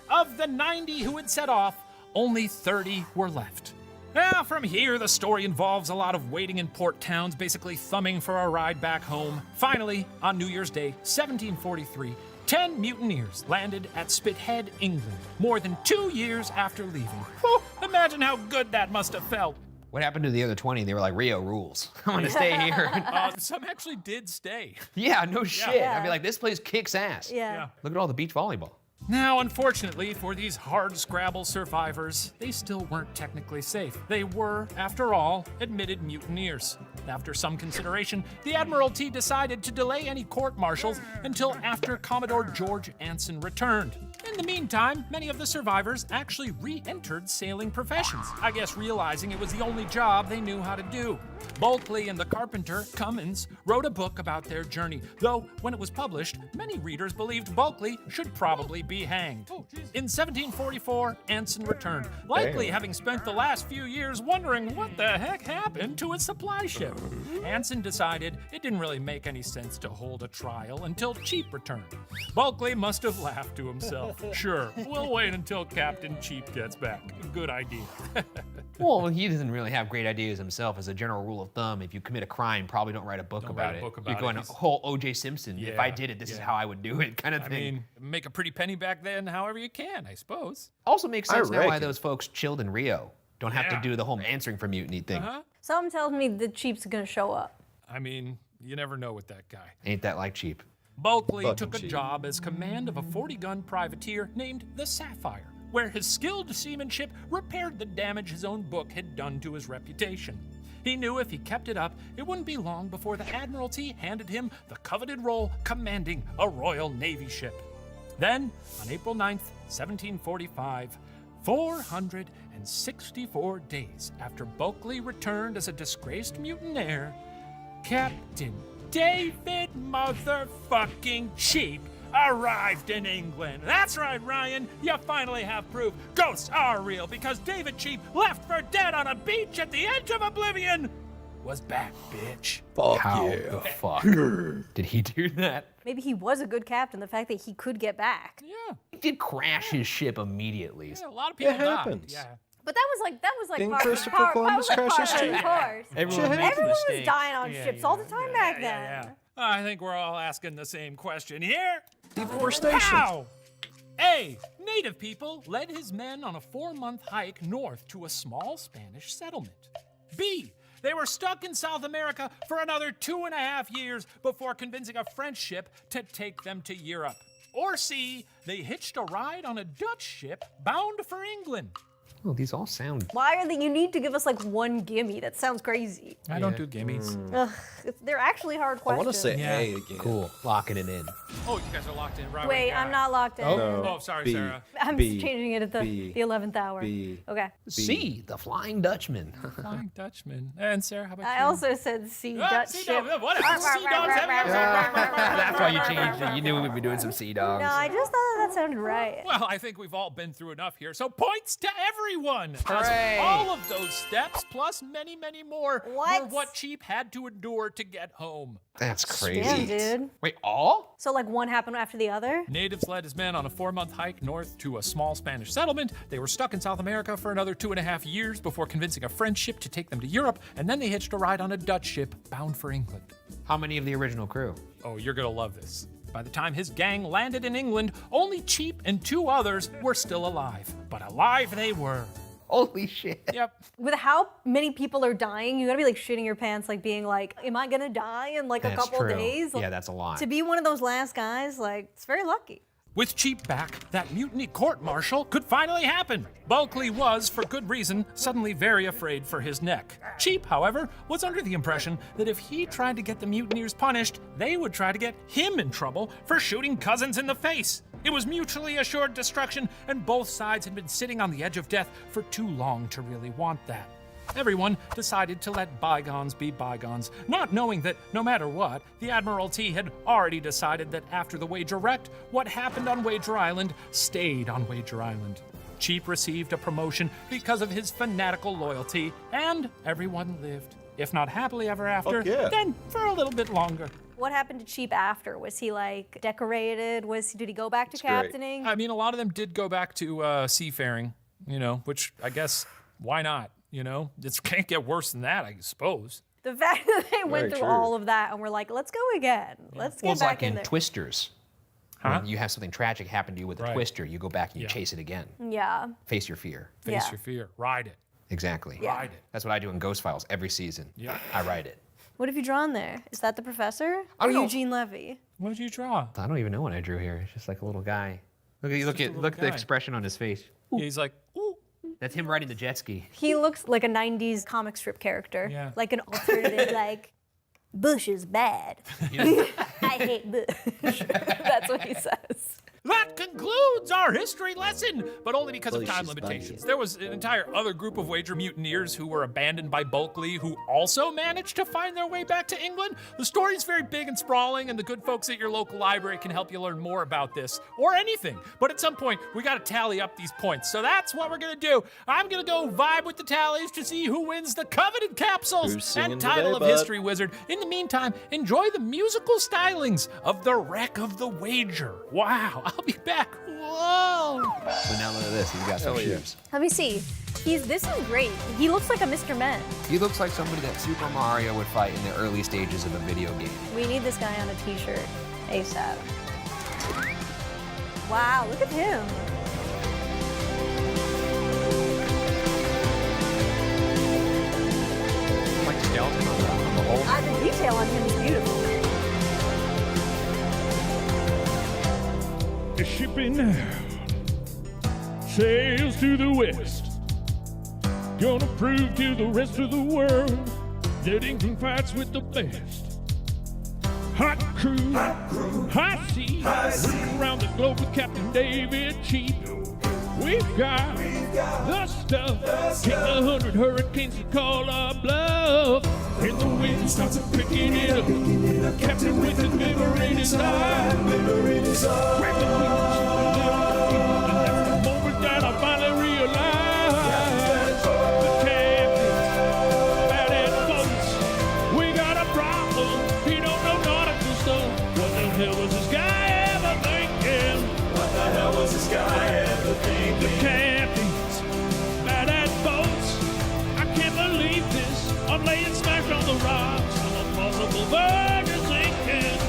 Of the 90 who had set off, only 30 were left. Now, from here, the story involves a lot of waiting in port towns, basically thumbing for a ride back home. Finally, on New Year's Day, 1743, 10 mutineers landed at Spithead, England, more than 2 years after leaving. Whew, imagine how good that must have felt. What happened to the other 20? They were like, Rio rules. I'm gonna stay here. Some actually did stay. Yeah, no shit. Yeah. I'd be like, this place kicks ass. Yeah. Look at all the beach volleyball. Now, unfortunately for these hard-scrabble survivors, they still weren't technically safe. They were, after all, admitted mutineers. After some consideration, the Admiralty decided to delay any court-martials until after Commodore George Anson returned. In the meantime, many of the survivors actually re-entered sailing professions, I guess realizing it was the only job they knew how to do. Bulkley and the carpenter, Cummins, wrote a book about their journey, though when it was published, many readers believed Bulkley should probably be hanged. In 1744, Anson returned, likely Damn. having spent the last few years wondering what the heck happened to his supply ship. Anson decided it didn't really make any sense to hold a trial until Cheap returned. Bulkley must have laughed to himself. Sure, we'll wait until Captain Cheap gets back. Good idea. Well, he doesn't really have great ideas himself. As a general rule of thumb, if you commit a crime, probably don't write a book Don't about write a it. book about You're going it. whole O.J. Simpson. If I Yeah, did it, this is yeah. how I would do it, kind of I thing. mean, make a pretty penny back then however you can, I suppose. Also makes I sense now why reckon. those folks chilled in Rio. Don't have Yeah. to do the whole answering for mutiny thing. Something tells me the Cheap's gonna show up. I mean, you never know with that guy. Ain't that like cheap? Bulkley Fucking took a cheap. job as command of a 40-gun privateer named the Sapphire, where his skilled seamanship repaired the damage his own book had done to his reputation. He knew if he kept it up, it wouldn't be long before the Admiralty handed him the coveted role commanding a Royal Navy ship. Then, on April 9th, 1745, 464 days after Bulkley returned as a disgraced mutineer, Captain David motherfucking Cheap arrived in England. That's right, Ryan. You finally have proof. Ghosts are real because David Cheap, left for dead on a beach at the edge of oblivion, was back, bitch. Fuck How yeah. the fuck did he do that? Maybe he was a good captain, the fact that he could get back. Yeah, He did crash his ship immediately. yeah, a lot of people died. happens. Yeah. But that was like King part, Christopher part, Columbus that was like crashed part his of the course. Everyone makes Everyone was mistakes. dying on ships all the time back then. Yeah. I think we're all asking the same question here. Deforestation. How? A. Native people led his men on a 4-month hike north to a small Spanish settlement. B. They were stuck in South America for another 2.5 years before convincing a French ship to take them to Europe. Or C. They hitched a ride on a Dutch ship bound for England. Oh, these all sound. Why are they? You need to give us like one gimme. That sounds crazy. I don't do gimmies. Ugh, they're actually hard I questions. want to say Yeah. A again. Cool. Locking it in. Oh, you guys are locked in. Right. Wait, got I'm it. not locked in. No. Oh, sorry, B. Sarah. I'm B. changing it at B. the 11th hour. B. Okay. C, the Flying Dutchman. Flying Dutchman. And Sarah, how about you? I also said C. Dutch Sea ship. Dogs. Whatever. Sea Dogs. That's why you changed it. You knew we'd be doing some Sea Dogs. No, I just thought that sounded right. Well, I think we've all been through enough here, so points to everyone. As Hooray. all of those steps, plus many, many more, What? were what Cheap had to endure to get home. That's crazy. Damn, dude. Wait, all? So like one happened after the other? Natives led his men on a 4-month hike north to a small Spanish settlement. They were stuck in South America for another 2.5 years before convincing a French ship to take them to Europe, and then they hitched a ride on a Dutch ship bound for England. How many of the original crew? Oh, you're gonna love this. By the time his gang landed in England, only Cheap and 2 others were still alive. But alive they were. Holy shit. Yep. With how many people are dying, you gotta be like shitting your pants, like being like, am I gonna die in like a That's couple true. days? Yeah, that's a lot. To be one of those last guys, like, it's very lucky. With Cheap back, that mutiny court-martial could finally happen. Bulkley was, for good reason, suddenly very afraid for his neck. Cheap, however, was under the impression that if he tried to get the mutineers punished, they would try to get him in trouble for shooting cousins in the face. It was mutually assured destruction, and both sides had been sitting on the edge of death for too long to really want that. Everyone decided to let bygones be bygones, not knowing that, no matter what, the Admiralty had already decided that after the Wager wrecked, what happened on Wager Island stayed on Wager Island. Cheap received a promotion because of his fanatical loyalty, and everyone lived, if not happily ever after, Fuck yeah. then for a little bit longer. What happened to Cheap after? Was he like decorated? Did he go back to great. captaining? I mean, a lot of them did go back to seafaring, which I guess, why not? It can't get worse than that, I suppose. The fact that they went Very through true. all of that and were like, let's go again. Let's get Well, it's back like in there. Twisters. Huh? When you have something tragic happen to you with a Right. twister, you go back and you Yeah. chase it again. Yeah. Face your fear. Face Yeah. your fear. Ride it. Exactly. Yeah. Ride it. That's what I do in Ghost Files every season. Yeah. I write it. What have you drawn there? Is that the professor? I Or don't know. Eugene Levy? What did you draw? I don't even know what I drew here. It's just like a little guy. Look just a at little the guy. expression on his face. Yeah, he's like, ooh. That's him riding the jet ski. He looks like a 90s comic strip character. Yeah. Like an alternative, like, Bush is bad. I hate Bush. That's what he says. That concludes our history lesson, but only because of Bush time is limitations. bad. There was an entire other group of Wager mutineers who were abandoned by Bulkley, who also managed to find their way back to England. The story's very big and sprawling, and the good folks at your local library can help you learn more about this, or anything. But at some point, we gotta tally up these points. So that's what we're gonna do. I'm gonna go vibe with the tallies to see who wins the coveted capsules Who's singing and title today, of bud? History Wizard. In the meantime, enjoy the musical stylings of The Wreck of the Wager. Wow, I'll be back. Whoa! So now look at this. He's got some Hell yeah. shoes. Let me see. This is great. He looks like a Mr. Men. He looks like somebody that Super Mario would fight in the early stages of a video game. We need this guy on a t-shirt ASAP. Wow, look at him. Like a skeleton on the hole. The detail on him is beautiful. The shipping now sails to the west. Gonna prove to the rest of the world that England fights with the best. Hot crew, high sea, working around the globe with Captain David Cheap. We've got the stuff, take 100 hurricanes to call our bluff. And the wind starts picking it up, Captain with his liver in his eye. Grab the wings and that's the moment that I finally realized the captain, bad ass folks, we got a problem. He don't know nautical stuff. What the hell was this guy ever thinking? What the hell was this guy ever thinking? The captains, bad ass folks, I can't believe this. I'm laying smash on the rocks on a possible verge of sinking.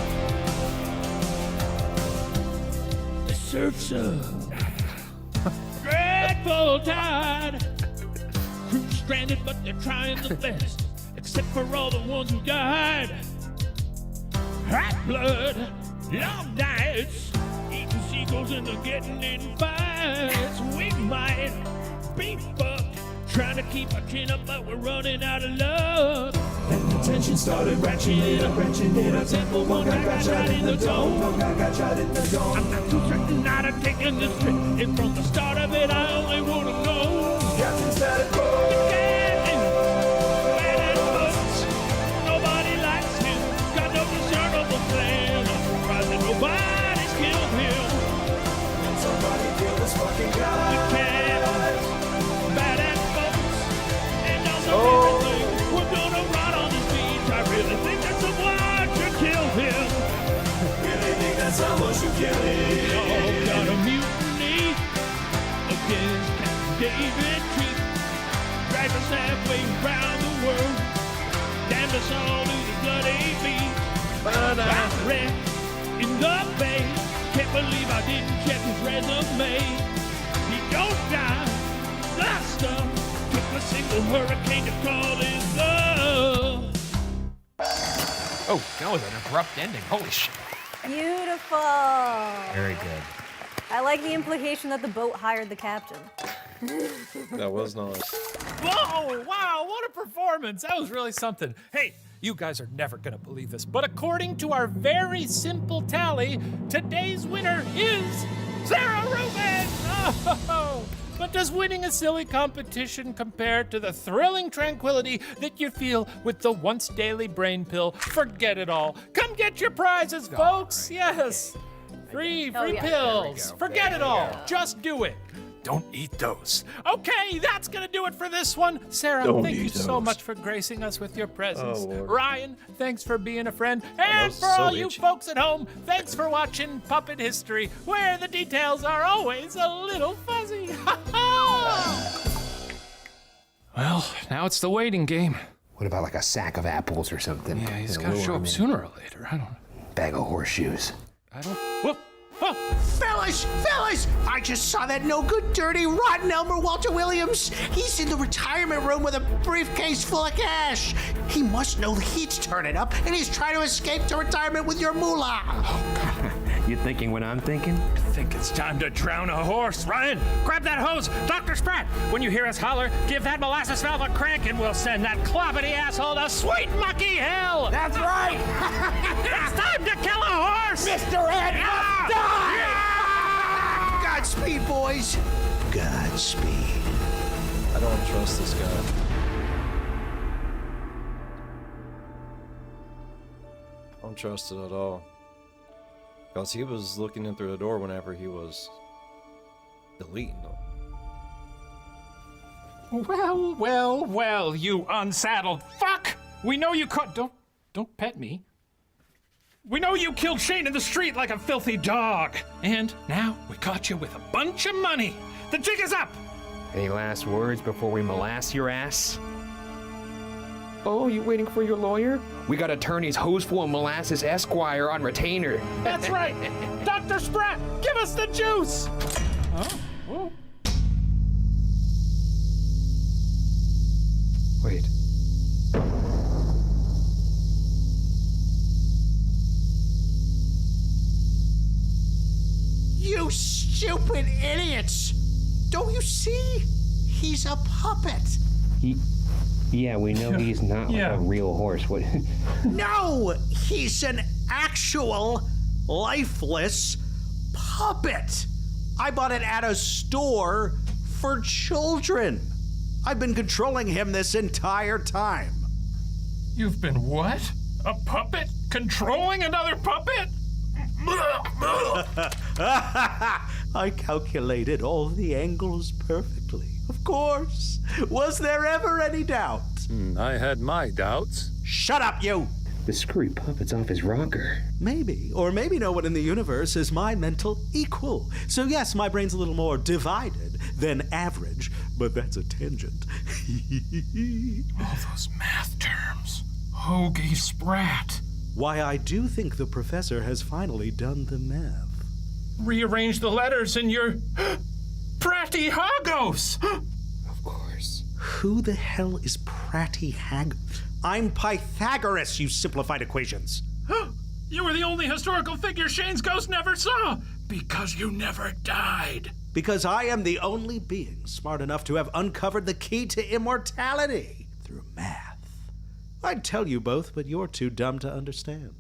The surf's up. Dreadful tide. Crew stranded, but they're trying the best. Except for all the ones who died. Hot blood, long nights. Eating seagulls and they're getting in fights. We might beat fucked. Trying to keep our chin up, but we're running out of luck. And the tension started ratcheting up. Simple one guy got shot in the dome. I'm not too certain I'd have taken this trip. And from the start of it, I only would have known. Captain started the captain, bad as butts. Nobody likes him. Got no discernible plan. I'm surprised that nobody's killed him. And somebody kill this fucking guy. The captain, bad as butts. And also everything. We're gonna rot on this beach. I really think that someone should kill him. Really think that someone should kill him. We all got a mutiny against Captain David Chief. Dragged us halfway around the world. Damned us all to the bloody beach. Found wrecked in the bay. Can't believe I didn't check his resume. He don't die. Last up. Took a single hurricane to call his love. Oh, that was an abrupt ending. Holy shit. Beautiful. Very good. I like the implication that the boat hired the captain. That was nice. Whoa, wow, what a performance. That was really something. Hey, you guys are never gonna believe this, but according to our very simple tally, today's winner is Sara Rubin! Oh, but does winning a silly competition compare to the thrilling tranquility that you feel with the once daily brain pill? Forget it all. Come get your prizes, folks. Yes. Free pills. Forget it all. Just do it. Don't eat those. Okay, that's gonna do it for this one. Sarah, thank you so much for gracing us with your presence. Ryan, thanks for being a friend. And for all you folks at home, thanks for watching Puppet History, where the details are always a little fuzzy. Well, now it's the waiting game. What about like a sack of apples or something? Yeah, he's gotta show up sooner or later. I don't know. Bag of horseshoes. I don't. Whoa. Oh. Fellas! I just saw that no good, dirty, rotten Elmer Walter Williams. He's in the retirement room with a briefcase full of cash. He must know the heat's turning up, and he's trying to escape to retirement with your moolah. You thinking what I'm thinking? I think it's time to drown a horse. Ryan, grab that hose. Dr. Spratt, when you hear us holler, give that molasses valve a crank, and we'll send that cloppity asshole to sweet mucky hell. That's right! It's time to kill a horse. Mr. Ed must die! Yeah! Godspeed, boys. Godspeed. I don't trust this guy. I don't trust it at all. Because he was looking in through the door whenever he was deleting them. Well, you unsaddled fuck! We know you caught. Don't pet me. We know you killed Shane in the street like a filthy dog. And now we caught you with a bunch of money. The jig is up! Any last words before we molass your ass? Oh, you waiting for your lawyer? We got attorneys Hoseful and Molasses Esquire on retainer. That's right! Dr. Spratt, give us the juice! Oh. Wait. You stupid idiots! Don't you see? He's a puppet. Yeah, we know he's not like a real horse. What? No! He's an actual, lifeless puppet. I bought it at a store for children. I've been controlling him this entire time. You've been what? A puppet? Controlling another puppet? I calculated all the angles perfectly. Of course. Was there ever any doubt? I had my doubts. Shut up, you! The screwy puppet's off his rocker. Maybe, or maybe no one in the universe is my mental equal. So yes, my brain's a little more divided than average, but that's a tangent. All those math terms. Hoagie Sprat. Why, I do think the professor has finally done the math. Rearrange the letters in your Pratty Hagos. Of course. Who the hell is Pratty Hag? I'm Pythagoras, you simplified equations. You were the only historical figure Shane's ghost never saw because you never died. because I am the only being smart enough to have uncovered the key to immortality through math. I'd tell you both, but you're too dumb to understand.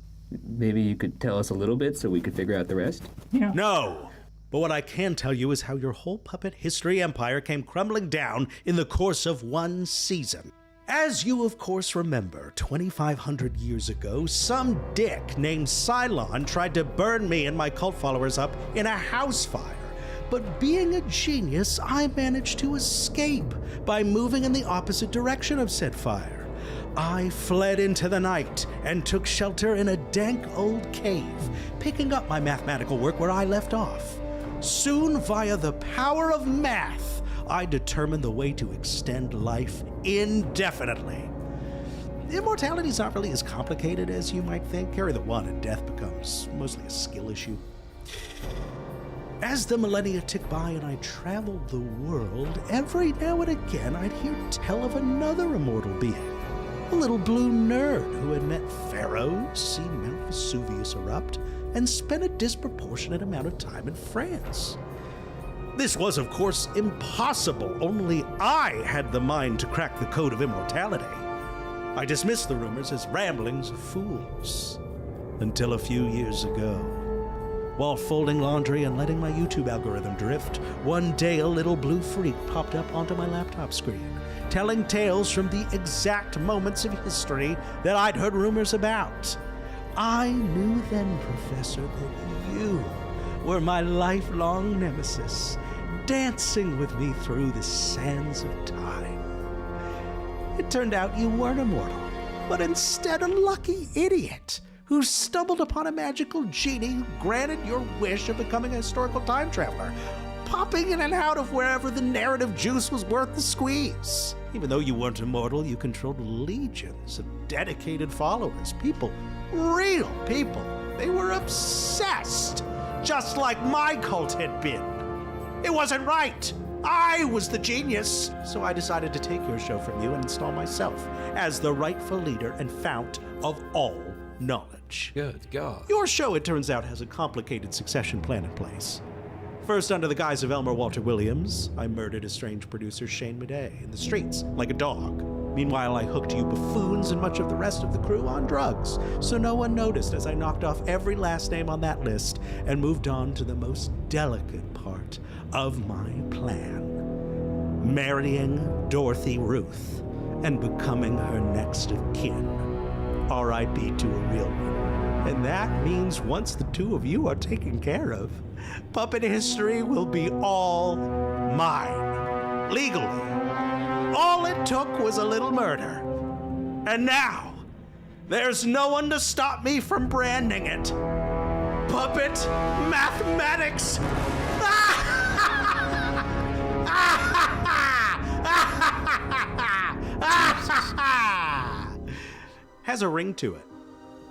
Maybe you could tell us a little bit so we could figure out the rest? No! But what I can tell you is how your whole puppet history empire came crumbling down in the course of one season. As you of course remember, 2,500 years ago, some dick named Cylon tried to burn me and my cult followers up in a house fire. But being a genius, I managed to escape by moving in the opposite direction of said fire. I fled into the night and took shelter in a dank old cave, picking up my mathematical work where I left off. Soon, via the power of math, I determined the way to extend life indefinitely. Immortality's not really as complicated as you might think. Carry the one and death becomes mostly a skill issue. As the millennia ticked by and I traveled the world, every now and again I'd hear tell of another immortal being. A little blue nerd who had met pharaohs, seen Mount Vesuvius erupt, and spent a disproportionate amount of time in France. This was, of course, impossible. Only I had the mind to crack the code of immortality. I dismissed the rumors as ramblings of fools. Until a few years ago, while folding laundry and letting my YouTube algorithm drift, one day a little blue freak popped up onto my laptop screen, telling tales from the exact moments of history that I'd heard rumors about. I knew then, Professor, that you were my lifelong nemesis, dancing with me through the sands of time. It turned out you weren't immortal, but instead a lucky idiot who stumbled upon a magical genie who granted your wish of becoming a historical time traveler, popping in and out of wherever the narrative juice was worth the squeeze. Even though you weren't immortal, you controlled legions of dedicated followers, people, real people. They were obsessed, just like my cult had been. It wasn't right. I was the genius. So I decided to take your show from you and install myself as the rightful leader and fount of all knowledge. Good God. Your show, it turns out, has a complicated succession plan in place. First, under the guise of Elmer Walter Williams, I murdered estranged producer Shane Madej in the streets like a dog. Meanwhile, I hooked you buffoons and much of the rest of the crew on drugs, so no one noticed as I knocked off every last name on that list and moved on to the most delicate part of my plan: marrying Dorothy Ruth and becoming her next of kin. R.I.P. to a real one. And that means once the two of you are taken care of, puppet history will be all mine. Legally. All it took was a little murder. And now, there's no one to stop me from branding it. Puppet mathematics! Has a ring to it.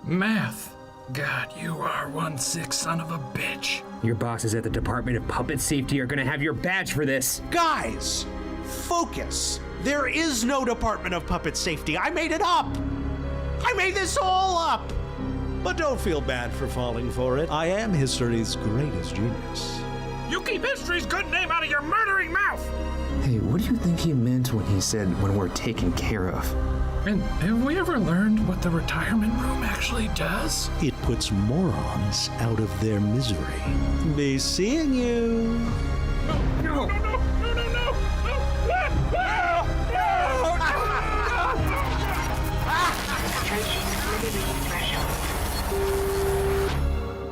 Math. God, you are one sick son of a bitch. Your bosses at the Department of Puppet Safety are gonna have your badge for this. Guys, focus. There is no Department of Puppet Safety. I made it up. I made this all up. But don't feel bad for falling for it. I am history's greatest genius. You keep history's good name out of your murdering mouth! Hey, what do you think he meant when he said when we're taken care of? And have we ever learned what the retirement room actually does? It puts morons out of their misery. Be seeing you. No!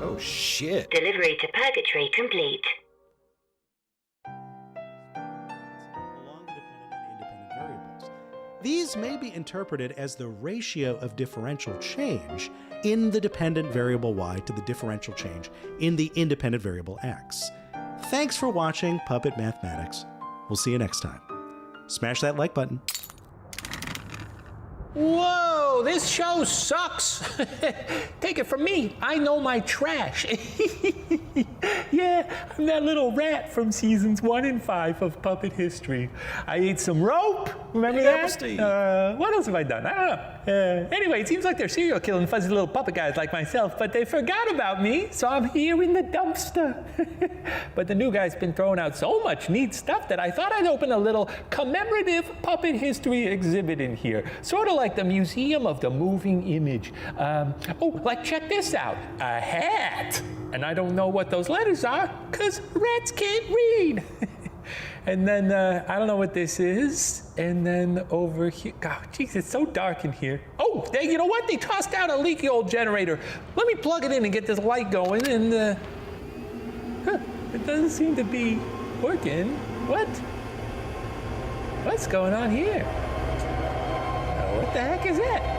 Oh shit. Delivery to Purgatory complete. These may be interpreted as the ratio of differential change in the dependent variable y to the differential change in the independent variable x. Thanks for watching Puppet Mathematics. We'll see you next time. Smash that like button. Whoa, this show sucks. Take it from me, I know my trash. Yeah, I'm that little rat from seasons 1 and 5 of Puppet History. I ate some rope, remember that? What else have I done? I don't know. Anyway, it seems like they're serial killing fuzzy little puppet guys like myself, but they forgot about me, so I'm here in the dumpster. But the new guy's been throwing out so much neat stuff that I thought I'd open a little commemorative puppet history exhibit in here, sort of like the Museum of the Moving Image. Like check this out, a hat. And I don't know what those letters are, because rats can't read. And then, I don't know what this is. And then over here, God, jeez, it's so dark in here. Oh, you know what? They tossed out a leaky old generator. Let me plug it in and get this light going, and, it doesn't seem to be working. What's going on here? What the heck is that?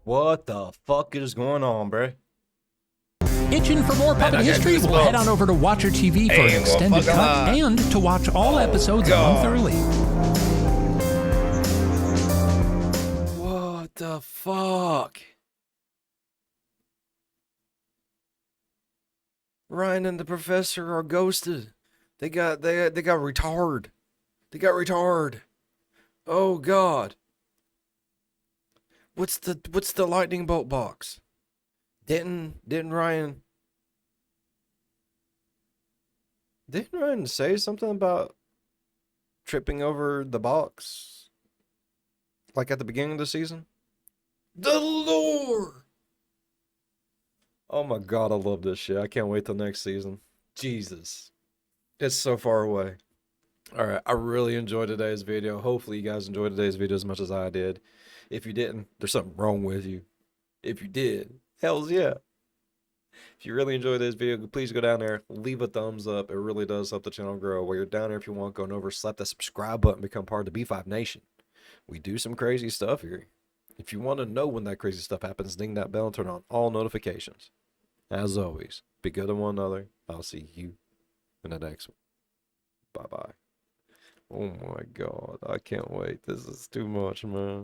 What the fuck is going on, bruh? Itching for more puppet history? Well, head on over to Watcher TV for an extended cut and to watch all episodes a month early. What the fuck? Ryan and the professor are ghosted. They got retard. They got retard. Oh god. What's the lightning bolt box? Didn't Ryan say something about tripping over the box? Like at the beginning of the season? The lore! Oh my god, I love this shit. I can't wait till next season. Jesus. It's so far away. Alright, I really enjoyed today's video. Hopefully you guys enjoyed today's video as much as I did. If you didn't, there's something wrong with you. If you did, hells yeah. If you really enjoyed this video, please go down there, leave a thumbs up. It really does help the channel grow. While you're down there, if you want, go over, slap that subscribe button, become part of the B5 Nation. We do some crazy stuff here. If you want to know when that crazy stuff happens, ding that bell and turn on all notifications. As always, be good to one another. I'll see you in the next one. Bye-bye. Oh my god, I can't wait. This is too much, man.